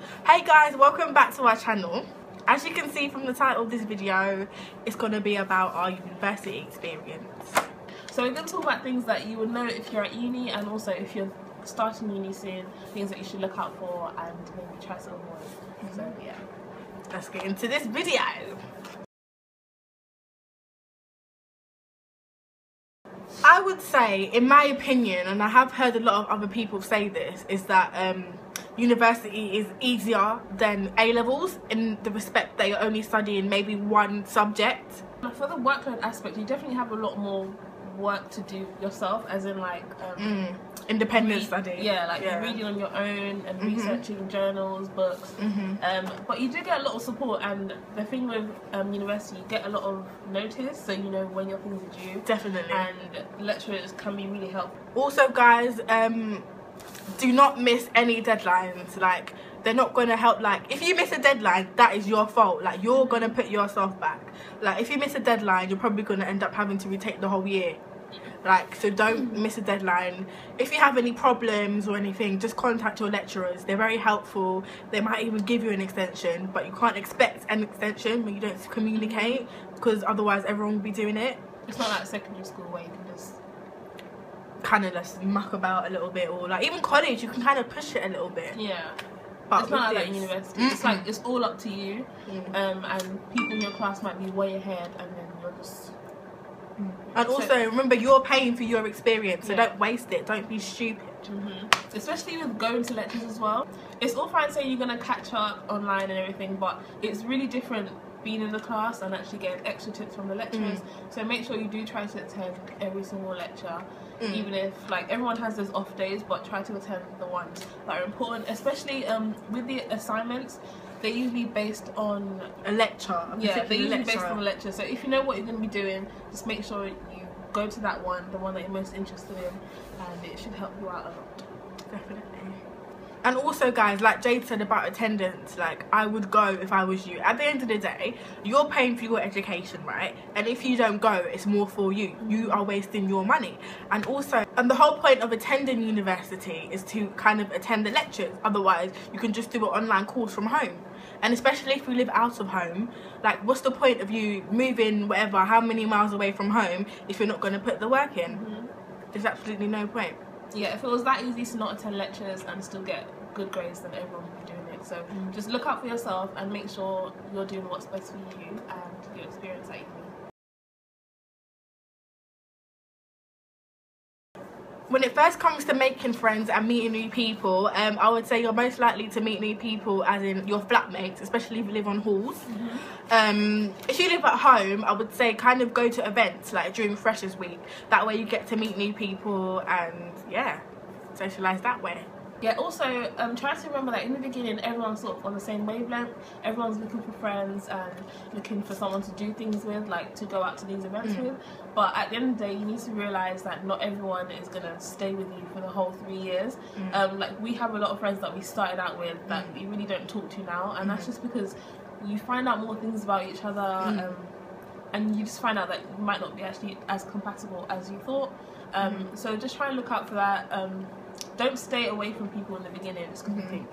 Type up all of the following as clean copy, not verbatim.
Hey guys, welcome back to our channel. As you can see from the title of this video, it's going to be about our university experience. So we're going to talk about things that you would know if you're at uni, and also if you're starting uni soon, things that you should look out for and maybe try to avoid. So yeah, let's get into this video. I would say, in my opinion, and I have heard a lot of other people say this, is that university is easier than A-levels in the respect that you're only studying maybe one subject. For the workload aspect, you definitely have a lot more work to do yourself, as in like independent study. Yeah, like you're reading on your own and researching journals, books. But you do get a lot of support, and the thing with university, you get a lot of notice, so you know when your things are due. Definitely. And lecturers can be really helpful. Also, guys, do not miss any deadlines. Like, they're not going to help. Like, if you miss a deadline, that is your fault. Like, you're going to put yourself back. Like, if you miss a deadline, you're probably going to end up having to retake the whole year. Like, so don't miss a deadline. If you have any problems or anything, just contact your lecturers. They're very helpful. They might even give you an extension, but you can't expect an extension when you don't communicate, because otherwise everyone will be doing it. It's not like secondary school where you can just kind of just muck about a little bit, or like even college you can kind of push it a little bit. Yeah, but it's not like that in university. It's like it's all up to you. And people in your class might be way ahead, and then you're just and also remember, you're paying for your experience, so don't waste it. Don't be stupid. Especially with going to lectures as well. It's all fine saying you're gonna catch up online and everything, but it's really different being in the class and actually getting extra tips from the lecturers. So make sure you do try to attend every single lecture, even if like everyone has those off days, but try to attend the ones that are important, especially with the assignments. They're usually based on a lecture. Yeah, they're usually based on a lecture. So if you know what you're going to be doing, just make sure you go to that one, the one that you're most interested in, and it should help you out a lot. Definitely. And also, guys, like Jade said about attendance, like, I would go if I was you. At the end of the day, you're paying for your education, right? And if you don't go, it's more for you. You are wasting your money. And also, and the whole point of attending university is to kind of attend the lectures. Otherwise, you can just do an online course from home. And especially if you live out of home, like, what's the point of you moving whatever, how many miles away from home, if you're not going to put the work in? There's absolutely no point. Yeah, if it was that easy to not attend lectures and still get good grades, then everyone would be doing it. So just look out for yourself and make sure you're doing what's best for you and your experience at uni. When it first comes to making friends and meeting new people, I would say you're most likely to meet new people as in your flatmates, especially if you live on halls. If you live at home, I would say kind of go to events like during Freshers Week. That way you get to meet new people and yeah, socialise that way. Yeah, also try to remember that in the beginning everyone's sort of on the same wavelength. Everyone's looking for friends and looking for someone to do things with, like to go out to these events with. But at the end of the day, you need to realise that not everyone is going to stay with you for the whole 3 years. Like, we have a lot of friends that we started out with that we really don't talk to now, and that's just because you find out more things about each other, and you just find out that you might not be actually as compatible as you thought. So just try and look out for that. Don't stay away from people in the beginning just because you think,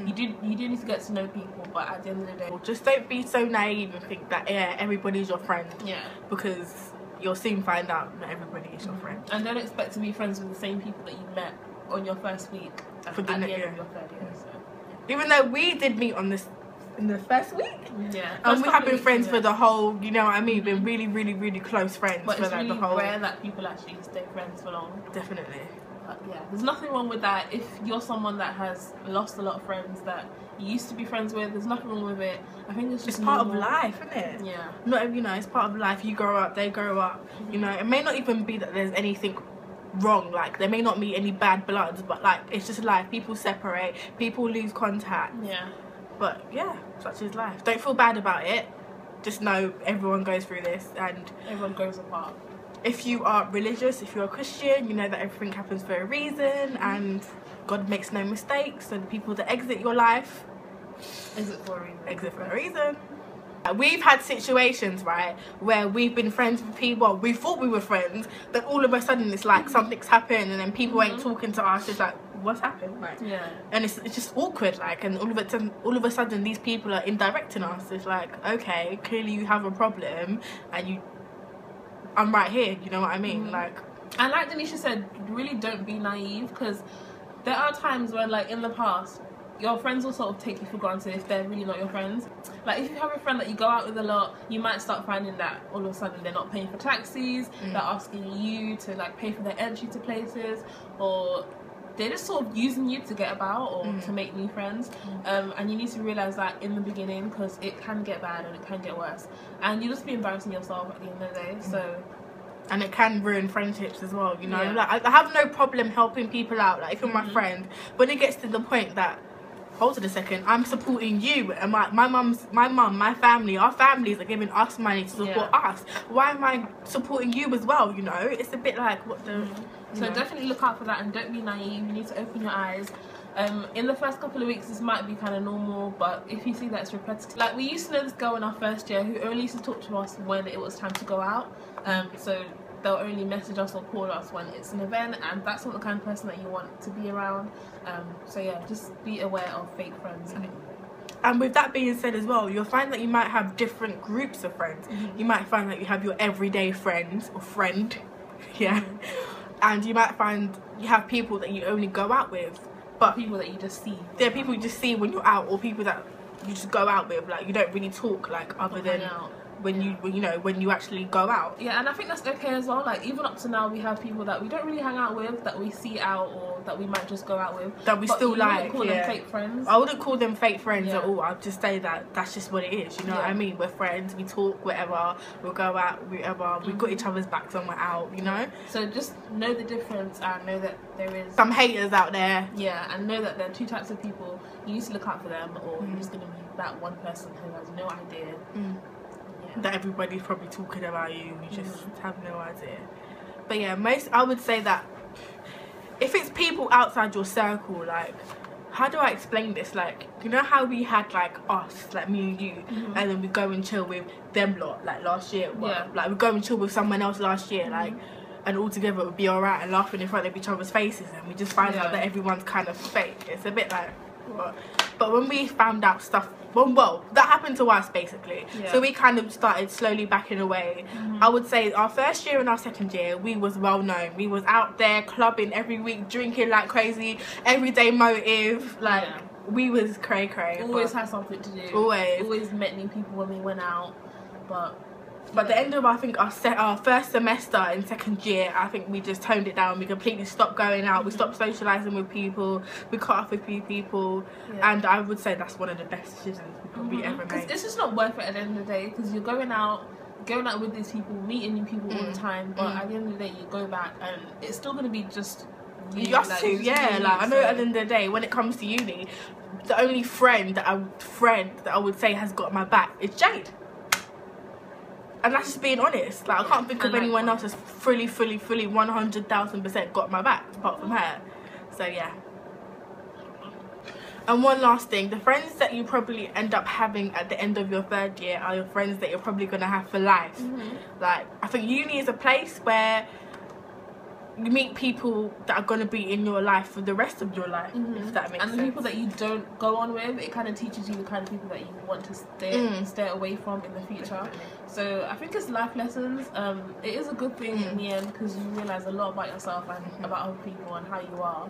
you do need to get to know people, but at the end of the day, just don't be so naive and think that everybody's your friend. Yeah, because you'll soon find out not everybody is your friend. And don't expect to be friends with the same people that you met on your first week at the end of your third year. So, even though we did meet on this in the first week, and we have been friends for the whole, you know what I mean, been really, really, really close friends. But for it's like really the whole. rare that people actually stay friends for long. Definitely. But yeah, there's nothing wrong with that. If you're someone that has lost a lot of friends that you used to be friends with, there's nothing wrong with it. I think it's just part of life, isn't it? Yeah. Not, you know, it's part of life. You grow up, they grow up. You know, it may not even be that there's anything wrong, like there may not be any bad bloods, but like it's just life. People separate, people lose contact. Yeah. But yeah, such is life. Don't feel bad about it. Just know everyone goes through this, and everyone grows apart. If you are religious, if you're a Christian, you know that everything happens for a reason, and God makes no mistakes. So the people that exit your life, exit for a reason. We've had situations, right, where we've been friends with people, we thought we were friends, but all of a sudden it's like something's happened and then people ain't talking to us. It's like, what's happened? Like, yeah. And it's just awkward, like, and all of a sudden these people are indirecting us. It's like, okay, clearly you have a problem, and I'm right here. You know what I mean? Like, and like Denisha said, really don't be naive, because there are times when, like, in the past, your friends will sort of take you for granted if they're really not your friends. Like, if you have a friend that you go out with a lot, you might start finding that all of a sudden they're not paying for taxis, they're asking you to, like, pay for their entry to places, or they're just sort of using you to get about or to make new friends. And you need to realise that in the beginning, because it can get bad and it can get worse. And you'll just be embarrassing yourself at the end of the day, so... And it can ruin friendships as well, you know? Yeah. Like, I have no problem helping people out, like, if you're my friend, when it gets to the point that, hold on a second, I'm supporting you, and my mum, my family, our families are giving us money to support us. Why am I supporting you as well, you know? It's a bit like, what the... So definitely look out for that, and don't be naive. You need to open your eyes. In the first couple of weeks, this might be kind of normal, but if you see that it's repetitive. Like, we used to know this girl in our first year who only used to talk to us when it was time to go out. So they'll only message us or call us when it's an event, and that's not the kind of person that you want to be around. So yeah, just be aware of fake friends. And with that being said as well, you'll find that you might have different groups of friends. You might find that you have your everyday friends or friend, and you might find you have people that you only go out with, but people that you just see. They're people you just see when you're out, or people that you just go out with. Like, you don't really talk, like, other than when you actually go out. Yeah, and I think that's okay as well. Like, even up to now, we have people that we don't really hang out with, that we see out, or that we might just go out with, that we still like. Call them fake friends. I wouldn't call them fake friends at all. I'd just say that that's just what it is. You know what I mean? We're friends. We talk, whatever. We'll go out, whatever. We've got each other's backs when we're out. You know. So just know the difference, and know that there is some haters out there. Yeah, and know that there are two types of people. You need to look out for them, or you're just gonna be that one person who has no idea. That everybody's probably talking about you, you just have no idea. But yeah, I would say that if it's people outside your circle, like, how do I explain this? Like, you know how we had, like, us, like me and you, and then we go and chill with them lot, like, last year. Like, we go and chill with someone else last year, like, and all together it would be alright and laughing in front of each other's faces, and we just find out that everyone's kind of fake. It's a bit like, what? But when we found out stuff, well, that happened to us basically. So we kind of started slowly backing away. I would say our first year and our second year, we was well known. We was out there clubbing every week, drinking like crazy, everyday motive. Like, we was cray. Always had something to do. Always met new people when we went out. But the end of, I think, our first semester in second year, I think we just toned it down. We completely stopped going out. We stopped socialising with people. We cut off with a few people. And I would say that's one of the best decisions we ever made. Because it's just not worth it at the end of the day. Because you're going out with these people, meeting new people all the time. But at the end of the day, you go back and it's still going to be just... Like, I know at the end of the day, when it comes to uni, the only friend that I would say has got my back is Jade. And that's just being honest. Like, I can't think of anyone else that's fully 100,000% got my back apart from her. So yeah. And one last thing, the friends that you probably end up having at the end of your third year are your friends that you're probably gonna have for life. Like, I think uni is a place where you meet people that are going to be in your life for the rest of your life, if that makes sense. And the people that you don't go on with, it kind of teaches you the kind of people that you want to stay away from in the future. So I think it's life lessons. It is a good thing in the end, because you realise a lot about yourself and about other people and how you are.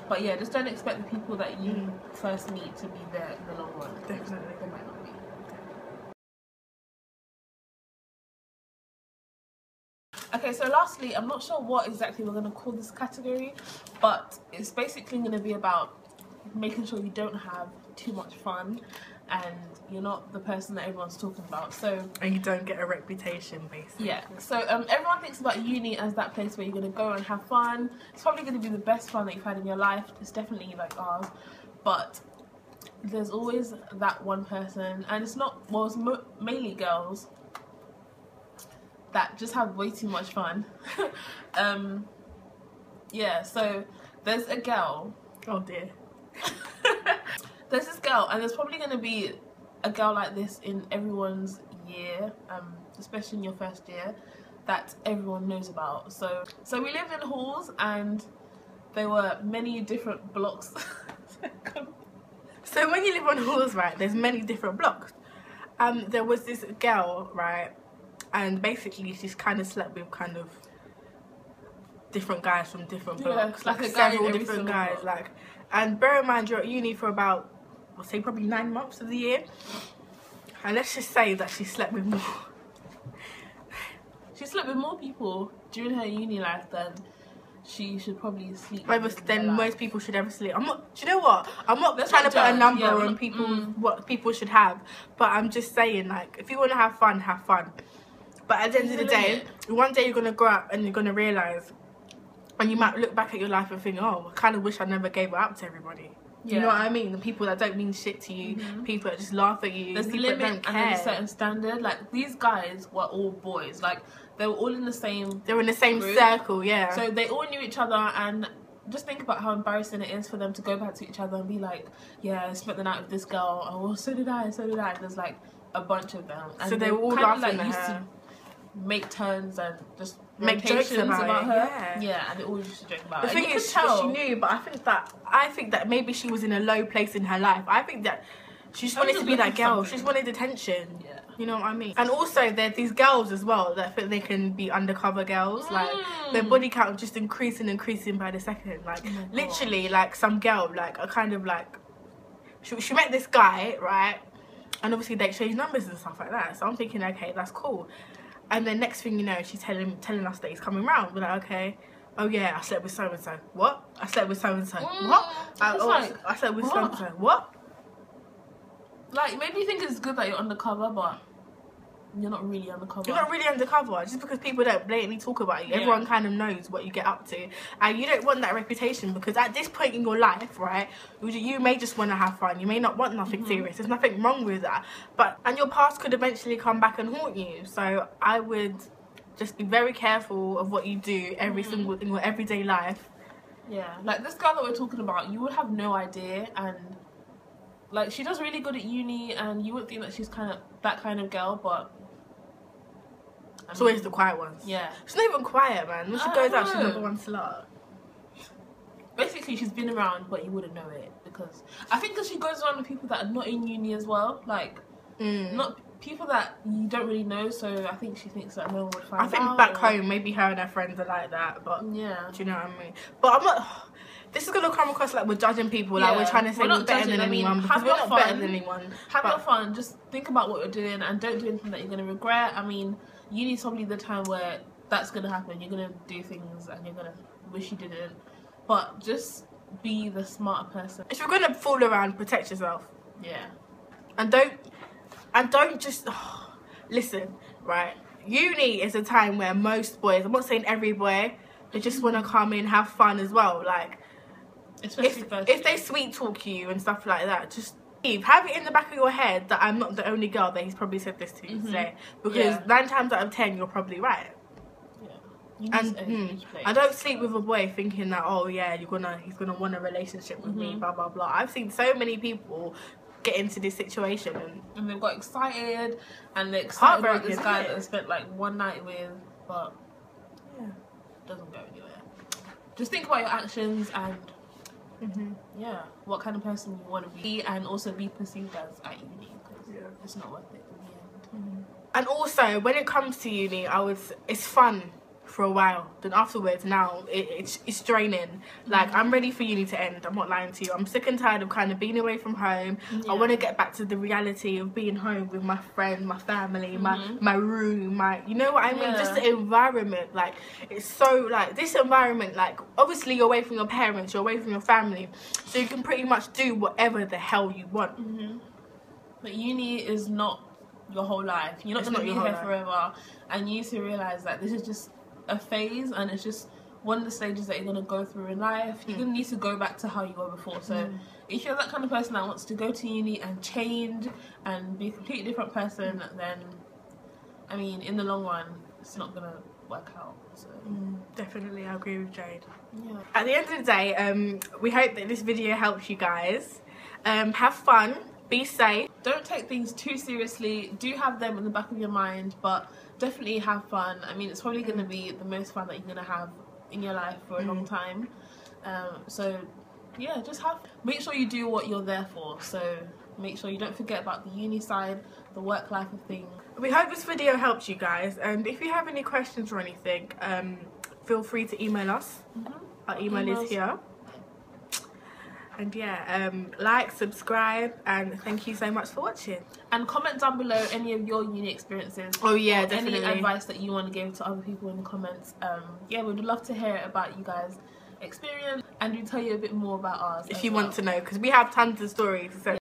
But yeah, just don't expect the people that you first meet to be there in the long run. Definitely. They might not be. Okay, so lastly, I'm not sure what exactly we're going to call this category, but it's basically going to be about making sure you don't have too much fun and you're not the person that everyone's talking about. And you don't get a reputation, basically. Yeah, so everyone thinks about uni as that place where you're going to go and have fun. It's probably going to be the best fun that you've had in your life. It's definitely like ours, but there's always that one person, and it's not, well, it's mainly girls that just have way too much fun. Yeah, so there's a girl. Oh dear. There's this girl, and there's probably going to be a girl like this in everyone's year, especially in your first year, that everyone knows about. So we live in halls, and there were many different blocks. So when you live on halls, right, there's many different blocks. There was this girl, right, and basically she's kind of slept with kind of different guys from different blocks, like several different guys, like. And bear in mind, you're at uni for about, I'll say probably 9 months of the year, and let's just say that she slept with more. She slept with more people during her uni life than she should probably sleep with. Then most people should ever sleep. I'm not. Do you know what? I'm not Let's trying not to put a judge. number Yeah, on people what people should have, but I'm just saying, like, if you want to have fun, have fun. But at the end of the day, one day you're gonna grow up and you're gonna realize, and you might look back at your life and think, oh, I kind of wish I never gave it up to everybody. Yeah. You know what I mean? The people that don't mean shit to you, people that just laugh at you, there's a people limit that don't care. and there's a certain standard. Like, these guys were all boys. Like, they were all in the same. They were in the same group. circle, yeah. So they all knew each other, and just think about how embarrassing it is for them to go back to each other and be like, yeah, I spent the night with this girl. Oh, well, so did I. And there's like a bunch of them. And so they were all kind of laughing like at used her. to make turns and just make jokes about her. it, Yeah, and they always used to joke about the it. The thing is, she knew, but I think that maybe she was in a low place in her life. I think that she just wanted to be that girl. She just wanted attention. Yeah. You know what I mean? And also, there are these girls as well that think they can be undercover girls. Like, their body count just increasing by the second. Like, literally, like, some girl, like, a kind of, like, she met this guy, right? And obviously, they exchanged numbers and stuff like that. So I'm thinking, okay, that's cool. And then next thing you know, she's telling us that he's coming round. We're like, okay, oh yeah, I slept with so and so. What? I slept with so and so. What? I slept with so and so. What? Like, maybe you think it's good that you're undercover, but you're not really undercover. You're not really undercover just because people don't blatantly talk about you. Yeah. Everyone kind of knows what you get up to, and you don't want that reputation because at this point in your life, right, you may just want to have fun. You may not want nothing serious. There's nothing wrong with that, and your past could eventually come back and haunt you. So I would just be very careful of what you do every single in your everyday life. Yeah, like this girl that we're talking about, you would have no idea, and like she does really good at uni, and you would think that she's that kind of girl, but it's always the quiet ones. Yeah. She's not even quiet, man. When she goes out, she's number one slut. Basically, she's been around, but you wouldn't know it because I think that she goes around with people that are not in uni as well, like not people that you don't really know. So I think she thinks that no one would find out. I think back home, maybe her and her friends are like that, but yeah, do you know what I mean? But I'm not. This is gonna come across like we're judging people, like we're trying to say we're better than anyone because we're not better than anyone. Have your fun. Just think about what you're doing and don't do anything that you're gonna regret. I mean, uni's probably the time where that's gonna happen. You're gonna do things and you're gonna wish you didn't. But just be the smarter person. If you're gonna fool around, protect yourself. Yeah. And don't just listen, right? Uni is a time where most boys, I'm not saying every boy, they just wanna come in, have fun as well. Like, if they sweet talk you and stuff like that, just have it in the back of your head that I'm not the only girl that he's probably said this to today, because 9 times out of 10 you're probably right. And I don't sleep with a boy thinking that, oh yeah, he's gonna want a relationship with me, blah blah blah. I've seen so many people get into this situation and they've got excited and they're excited about this guy that they spent like one night with, but doesn't go anywhere. Just think about your actions and what kind of person you want to be, and also be perceived as at uni, because it's not worth it in the end. And also, when it comes to uni, it's fun for a while, then afterwards now it's draining. Like, I'm ready for uni to end. I'm not lying to you. I'm sick and tired of kind of being away from home. I want to get back to the reality of being home with my friends, my family, my room, you know what I mean? Just the environment. Like, it's so, like, this environment, like, obviously you're away from your parents, you're away from your family, so you can pretty much do whatever the hell you want. But uni is not your whole life. You're not going to be here forever, and you need to realize that this is just a phase, and it's just one of the stages that you're going to go through in life. You're going to need to go back to how you were before. So if you're that kind of person that wants to go to uni and change and be a completely different person, then I mean, in the long run, it's not going to work out. So definitely, I agree with Jade. At the end of the day, we hope that this video helps you guys. Have fun, be safe, don't take things too seriously. Do have them in the back of your mind, but definitely have fun. I mean, it's probably going to be the most fun that you're going to have in your life for a long time. So yeah, just make sure you do what you're there for. So make sure you don't forget about the uni side, the work life of things. We hope this video helps you guys, and if you have any questions or anything, feel free to email us. Our email is here. And yeah, like, subscribe, and thank you so much for watching. And comment down below any of your uni experiences. Oh yeah, definitely. Any advice that you want to give to other people in the comments. Yeah, we'd love to hear about you guys' experience, and we'll tell you a bit more about ours if you want to know, because we have tons of stories. So